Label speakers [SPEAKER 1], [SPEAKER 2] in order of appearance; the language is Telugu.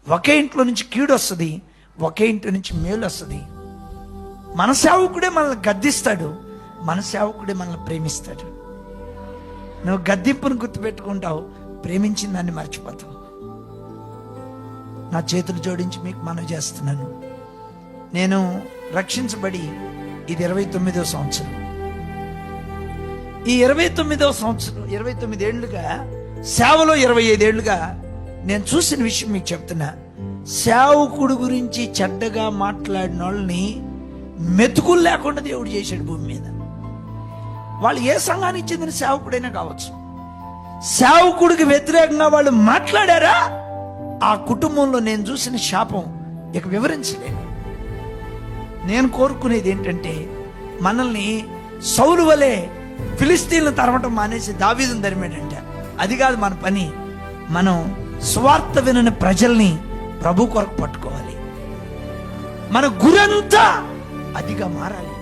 [SPEAKER 1] ఒకే ఇంట్లో నుంచి కీడు వస్తుంది, ఒకే ఇంటి నుంచి మేలు వస్తుంది. మన సేవకుడే మనల్ని గద్దిస్తాడు, మన సేవకుడే మనల్ని ప్రేమిస్తాడు. నువ్వు గద్దింపును గుర్తుపెట్టుకుంటావు, ప్రేమించిన దాన్ని మర్చిపోతావు. నా చేతులు జోడించి మీకు మనవి చేస్తున్నాను, నేను రక్షించబడి ఇది 29వ సంవత్సరం. ఈ 29వ సంవత్సరం 29 ఏళ్ళుగా సేవలో 25 ఏళ్ళుగా నేను చూసిన విషయం మీకు చెప్తున్నా. సేవకుడు గురించి చెడ్డగా మాట్లాడిన వాళ్ళని మెతుకులు లేకుండా దేవుడు చేశాడు భూమి మీద. వాళ్ళు ఏ సంఘానికి చెందిన సేవకుడైనా కావచ్చు. సేవకుడికి వ్యతిరేకంగా వాళ్ళు మాట్లాడారా, ఆ కుటుంబంలో నేను చూసిన శాపం ఇక వివరించలేను. నేను కోరుకునేది ఏంటంటే, మనల్ని సౌలు వలె ఫిలిస్తీన్లను తరమటం మానేసి దావీదును తరిమాడంట. అది కాదు మన పని. మనం స్వార్థ వినని ప్రజల్ని ప్రభు కొరకు పట్టుకోవాలి. మన గురంతా అదిగా మారాలి.